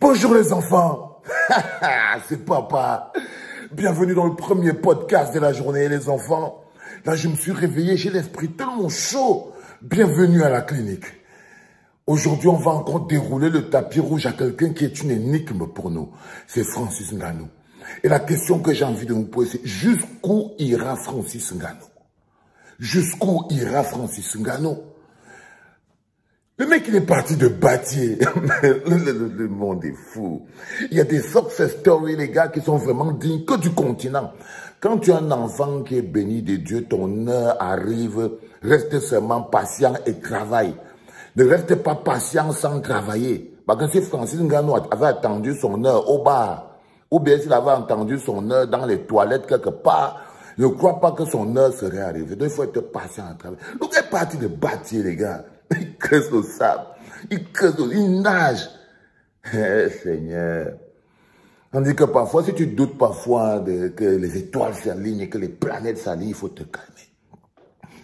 Bonjour les enfants, c'est papa. Bienvenue dans le premier podcast de la journée les enfants. Là je me suis réveillé, j'ai l'esprit tellement chaud. Bienvenue à la clinique. Aujourd'hui on va encore dérouler le tapis rouge à quelqu'un qui est une énigme pour nous. C'est Francis Ngannou. Et la question que j'ai envie de vous poser c'est jusqu'où ira Francis Ngannou? Jusqu'où ira Francis Ngannou? Le mec, il est parti de Batié. Le monde est fou. Il y a des success stories, les gars, qui sont vraiment dignes que du continent. Quand tu as un enfant qui est béni de Dieu, ton heure arrive. Reste seulement patient et travaille. Ne reste pas patient sans travailler. Parce que si Francis Ngannou avait attendu son heure au bar, ou bien s'il avait entendu son heure dans les toilettes quelque part, je ne crois pas que son heure serait arrivée. Donc il faut être patient à travailler. Donc il est parti de Batié, les gars. Il creuse le sable, il nage. Eh, Seigneur. On dit que parfois, si tu doutes parfois que les étoiles s'alignent et que les planètes s'alignent, il faut te calmer.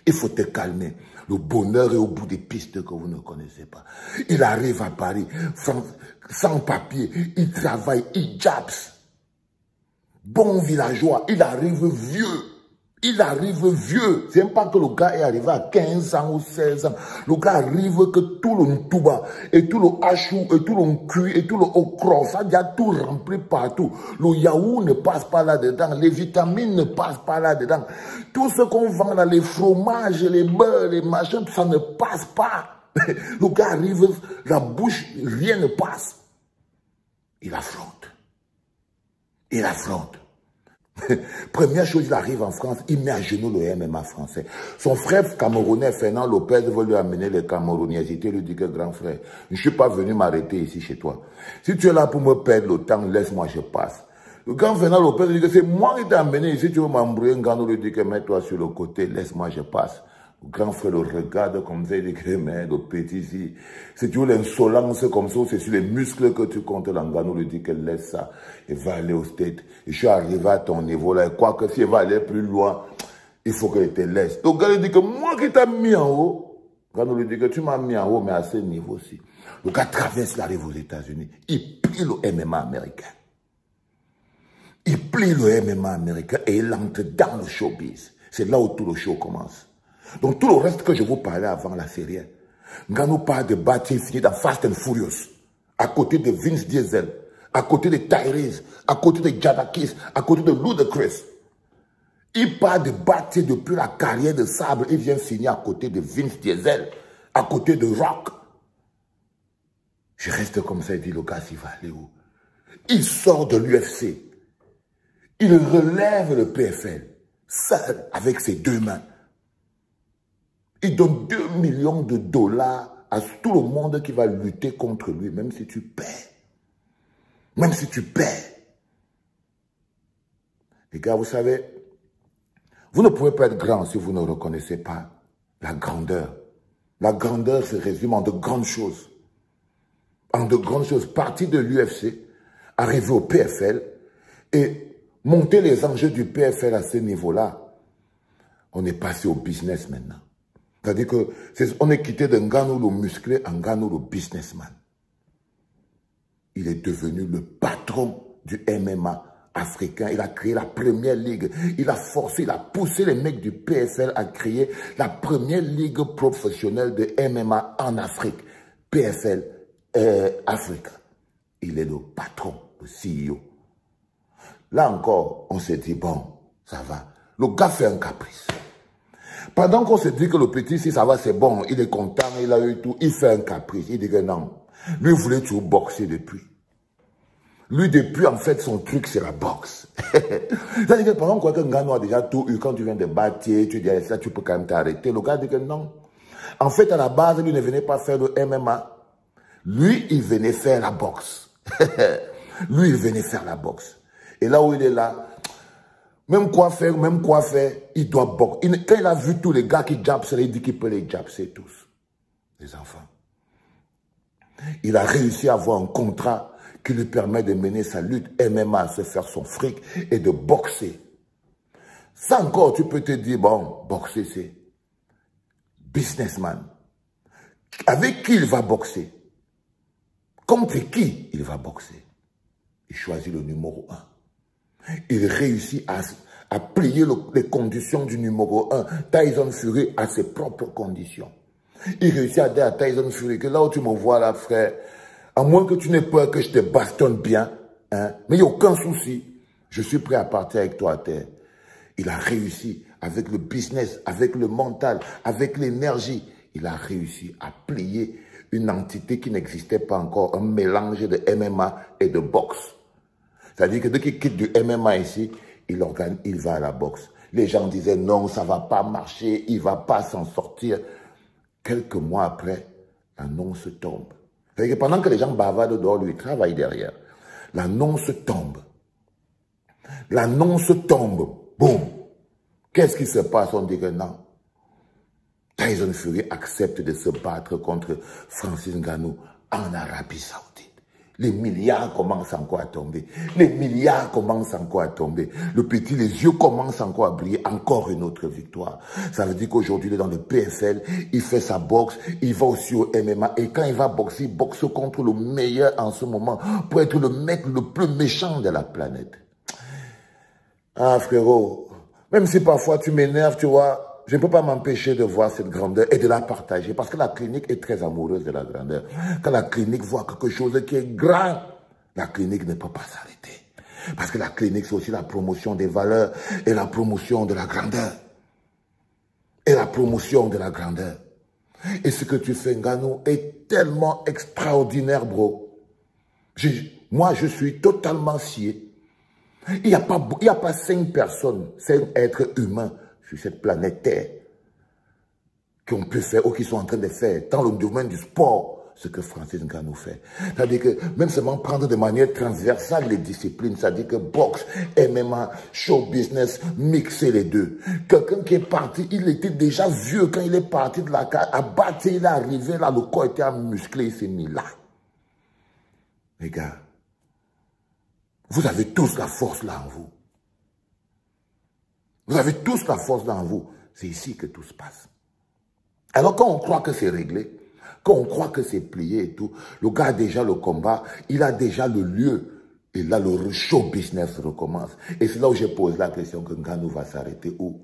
Il faut te calmer. Le bonheur est au bout des pistes que vous ne connaissez pas. Il arrive à Paris, sans papier, il travaille, il japs. Bon villageois, il arrive vieux. Il arrive vieux. C'est même pas que le gars est arrivé à 15 ans ou 16 ans. Le gars arrive que tout le Ntouba, et tout le hachou, et tout le cuit, et tout le okra, ça a tout rempli partout. Le yaourt ne passe pas là-dedans. Les vitamines ne passent pas là-dedans. Tout ce qu'on vend là, les fromages, les beurres, les machins, ça ne passe pas. Le gars arrive, la bouche, rien ne passe. Il affronte. Il affronte. Première chose, il arrive en France, il met à genoux le MMA français. Son frère camerounais, Fernand Lopez, veut lui amener les Camerounais. Il lui dit que grand frère, je ne suis pas venu m'arrêter ici chez toi. Si tu es là pour me perdre le temps, laisse-moi, je passe. Le grand Fernand Lopez lui dit que c'est moi qui t'ai amené ici, tu veux m'embrouiller. Ngannou lui dit que mets-toi sur le côté, laisse-moi, je passe. Le grand frère le regarde comme ça, il dit que mais le petit ici, c'est toujours l'insolence comme ça, c'est sur les muscles que tu comptes. Ngannou lui dit que laisse ça et va aller au States. Et je suis arrivé à ton niveau là, et quoi que si il va aller plus loin, il faut que je te laisse. Donc le gars lui dit que moi qui t'ai mis en haut, Ngannou lui dit que tu m'as mis en haut, mais à ce niveau aussi. Le gars traverse, il arrive aux États-Unis, il plie le MMA américain. Il plie le MMA américain et il entre dans le showbiz. C'est là où tout le show commence. Donc tout le reste que je vous parlais avant la série, Ngannou parle de Batié fini dans Fast and Furious, à côté de Vince Diesel, à côté de Tyrese, à côté de Jadakis, à côté de Ludacris. Il parle de Batié depuis la carrière de Sabre, il vient finir à côté de Vince Diesel, à côté de Rock. Je reste comme ça et dis, le gars, il va aller où? Il sort de l'UFC. Il relève le PFL, seul, avec ses deux mains. Il donne 2 millions de dollars à tout le monde qui va lutter contre lui, même si tu perds. Même si tu perds. Les gars, vous savez, vous ne pouvez pas être grand si vous ne reconnaissez pas la grandeur. La grandeur se résume en de grandes choses. En de grandes choses. Partir de l'UFC, arriver au PFL et monter les enjeux du PFL à ce niveau-là. On est passé au business maintenant. C'est-à-dire qu'on est quitté de Ngannou le musclé à Ngannou le businessman. Il est devenu le patron du MMA africain. Il a créé la première ligue. Il a forcé, il a poussé les mecs du PFL à créer la première ligue professionnelle de MMA en Afrique. PFL Africa. Il est le patron, le CEO. Là encore, on s'est dit, bon, ça va. Le gars fait un caprice. Pendant qu'on se dit que le petit, si ça va, c'est bon, il est content, il a eu tout, il fait un caprice. Il dit que non. Lui, il voulait toujours boxer depuis. Lui, depuis, en fait, son truc, c'est la boxe. C'est-à-dire que pendant quoi que Ngannou a déjà tout eu, quand tu viens de Batié, tu dis, ça, tu peux quand même t'arrêter. Le gars dit que non. En fait, à la base, lui ne venait pas faire le MMA. Lui, il venait faire la boxe. Lui, il venait faire la boxe. Et là où il est là, même quoi faire, il doit boxer. Quand il a vu tous les gars qui japsent, il dit qu'il peut les japser tous. Les enfants. Il a réussi à avoir un contrat qui lui permet de mener sa lutte MMA, se faire son fric et de boxer. Ça encore, tu peux te dire, bon, boxer c'est businessman. Avec qui il va boxer? Contre qui il va boxer? Il choisit le numéro 1. Il réussit à plier les conditions du numéro 1. Tyson Fury a ses propres conditions. Il réussit à dire à Tyson Fury que là où tu me vois là, frère, à moins que tu n'aies peur que je te bastonne bien, hein, mais il n'y a aucun souci. Je suis prêt à partir avec toi à terre. Il a réussi avec le business, avec le mental, avec l'énergie. Il a réussi à plier une entité qui n'existait pas encore, un mélange de MMA et de boxe. C'est-à-dire que dès qu'il quitte du MMA ici, il va à la boxe. Les gens disaient non, ça ne va pas marcher, il ne va pas s'en sortir. Quelques mois après, l'annonce tombe. C'est-à-dire que pendant que les gens bavardent dehors, lui, il travaille derrière. L'annonce tombe. L'annonce tombe. Boum. Qu'est-ce qui se passe? On dit que non. Tyson Fury accepte de se battre contre Francis Ngannou en Arabie Saoudite. Les milliards commencent encore à tomber. Les milliards commencent encore à tomber. Le petit, les yeux commencent encore à briller. Encore une autre victoire. Ça veut dire qu'aujourd'hui, il est dans le PFL. Il fait sa boxe. Il va aussi au MMA. Et quand il va boxer, il boxe contre le meilleur en ce moment pour être le mec le plus méchant de la planète. Ah, frérot. Même si parfois tu m'énerves, tu vois, je ne peux pas m'empêcher de voir cette grandeur et de la partager parce que la clinique est très amoureuse de la grandeur. Quand la clinique voit quelque chose qui est grand, la clinique ne peut pas s'arrêter. Parce que la clinique, c'est aussi la promotion des valeurs et la promotion de la grandeur. Et la promotion de la grandeur. Et ce que tu fais, Ngannou, est tellement extraordinaire, bro. Moi, je suis totalement scié. Il n'y a pas 5 personnes, 5 êtres humains sur cette planète Terre qui ont pu faire ou qui sont en train de faire dans le domaine du sport ce que Francis Ngannou fait. C'est-à-dire que même seulement prendre de manière transversale les disciplines, c'est-à-dire que boxe, MMA, show business, mixer les deux. Quelqu'un qui est parti, il était déjà vieux quand il est parti de la cage, à battre, il est arrivé là, le corps était musclé, il s'est mis là. Les gars, vous avez tous la force là en vous. Vous avez tous la force là en vous. C'est ici que tout se passe. Alors quand on croit que c'est réglé, quand on croit que c'est plié et tout, le gars a déjà le combat, il a déjà le lieu. Et là, le show business recommence. Et c'est là où je pose la question que Ngannou va s'arrêter où?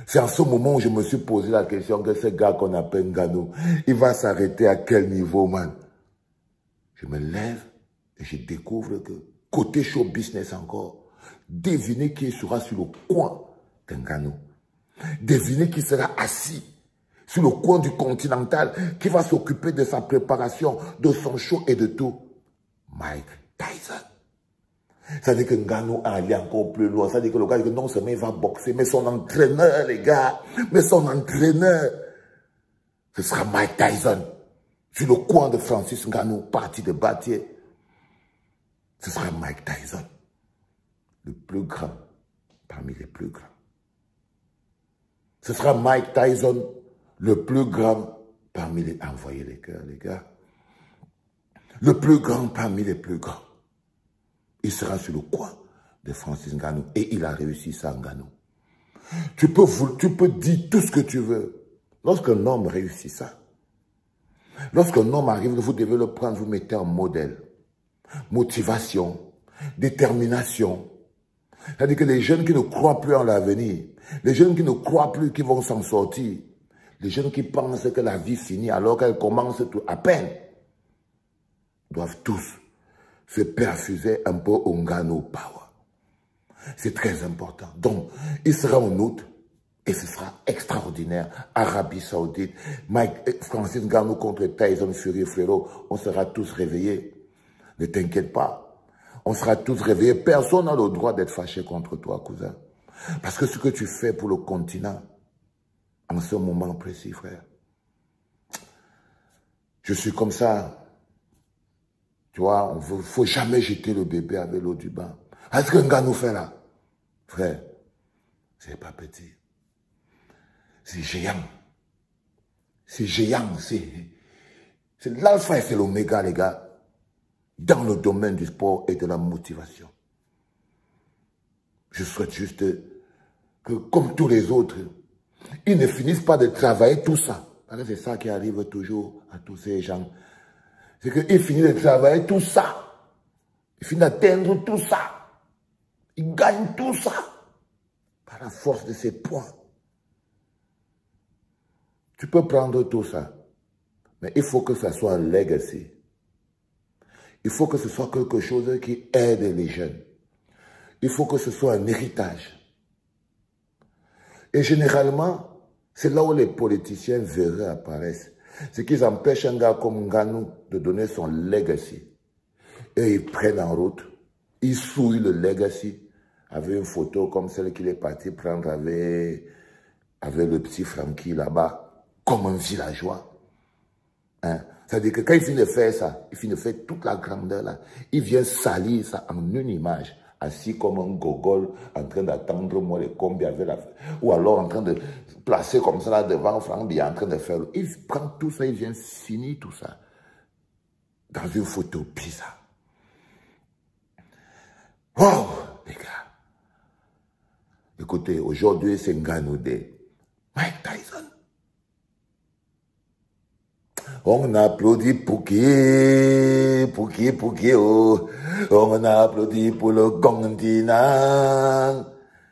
C'est en ce moment où je me suis posé la question que ce gars qu'on appelle Ngannou, il va s'arrêter à quel niveau, man? Je me lève et je découvre que côté show business encore, devinez qui sera sur le coin de Ngannou. Devinez qui sera assis sur le coin du Continental, qui va s'occuper de sa préparation, de son show et de tout. Mike Tyson. Ça veut dire que Ngannou a allé encore plus loin. Ça veut dire que le gars dit que non seulement il va boxer, mais son entraîneur, les gars, mais son entraîneur, ce sera Mike Tyson. Sur le coin de Francis Ngannou, parti de Batier. Ce sera Mike Tyson. Le plus grand parmi les plus grands. Ce sera Mike Tyson, le plus grand parmi les... Envoyez les cœurs, les gars. Le plus grand parmi les plus grands. Il sera sur le coin de Francis Ngannou. Et il a réussi ça, Ngannou. Tu peux dire tout ce que tu veux. Lorsqu'un homme réussit ça, lorsqu'un homme arrive, vous devez le prendre, vous mettez en modèle. Motivation, détermination. C'est-à-dire que les jeunes qui ne croient plus en l'avenir, les jeunes qui ne croient plus qu'ils vont s'en sortir, les jeunes qui pensent que la vie finit alors qu'elle commence tout à peine, doivent tous se perfuser un peu au Ngannou Power. C'est très important. Donc, il sera en août et ce sera extraordinaire. Arabie Saoudite, Francis Ngannou contre Tyson Fury, frérot, on sera tous réveillés. Ne t'inquiète pas. On sera tous réveillés. Personne n'a le droit d'être fâché contre toi, cousin. Parce que ce que tu fais pour le continent, en ce moment précis, frère, je suis comme ça. Tu vois, il ne faut jamais jeter le bébé avec l'eau du bain. Est-ce que Ngannou fait là? Frère, c'est pas petit. C'est géant. C'est géant. C'est l'alpha et c'est l'oméga, les gars. Dans le domaine du sport et de la motivation. Je souhaite juste que, comme tous les autres, ils ne finissent pas de travailler tout ça. Parce que c'est ça qui arrive toujours à tous ces gens. c'est qu'il finit de travailler tout ça. Il finit d'atteindre tout ça. Il gagne tout ça par la force de ses points. Tu peux prendre tout ça, mais il faut que ça soit un legacy. Il faut que ce soit quelque chose qui aide les jeunes. Il faut que ce soit un héritage. Et généralement, c'est là où les politiciens véreux apparaissent. C'est qu'ils empêchent un gars comme Nganou de donner son legacy. Et ils prennent en route, ils souillent le legacy avec une photo comme celle qu'il est parti prendre avec le petit Francky là-bas, comme un villageois. Hein? C'est-à-dire que quand il finit de faire ça, il finit de faire toute la grandeur là, il vient salir ça en une image, assis comme un gogol, en train d'attendre moi les combien avec la... Ou alors en train de placer comme ça là devant Francky, en train de faire... Il prend tout ça, il vient finir tout ça dans une photo bizarre. Wow, les gars. Écoutez, aujourd'hui, c'est Nganou Day. Mike Tyson. On applaudit pour qui, oh. On applaudit pour le continent.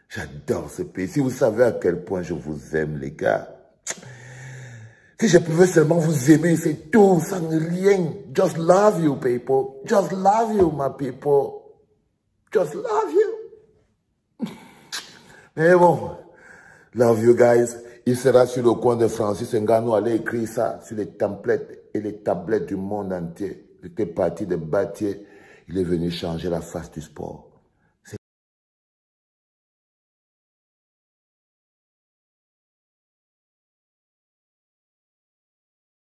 J'adore ce pays. Si vous savez à quel point je vous aime, les gars. Si je pouvais seulement vous aimer, c'est tout, sans rien. Just love you, people. Just love you, my people. Just love you. Mais bon, love you guys. Il sera sur le coin de Francis Ngannou, allait écrire ça sur les templates et les tablettes du monde entier. Il était parti de Bâtier. Il est venu changer la face du sport.